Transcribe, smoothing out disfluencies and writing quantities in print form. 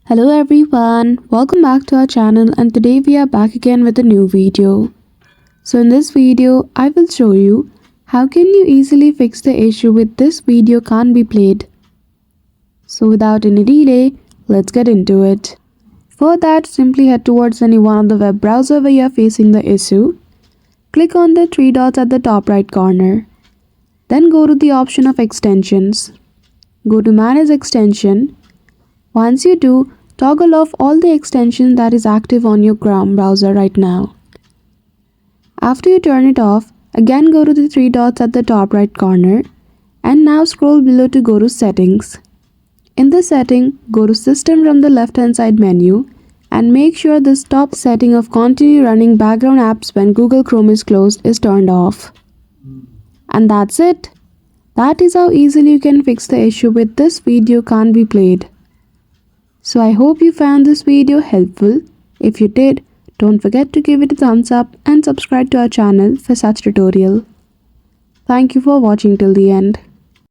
Hello everyone, welcome back to our channel, and today we are back again with a new video. So in this video, I will show you how can you easily fix the issue with this video can't be played. So without any delay, let's get into it. For that, simply head towards any one of the web browser where you are facing the issue. Click on the three dots at the top right corner. Then go to the option of extensions. Go to manage extension. Once you do, toggle off all the extensions that is active on your Chrome browser right now. After you turn it off, again go to the three dots at the top right corner and now scroll below to go to settings. In the setting, go to system from the left hand side menu and make sure the stop setting of continue running background apps when Google Chrome is closed is turned off. And that's it. That is how easily you can fix the issue with this video can't be played. So I hope you found this video helpful. If you did, don't forget to give it a thumbs up and subscribe to our channel for such tutorial. Thank you for watching till the end.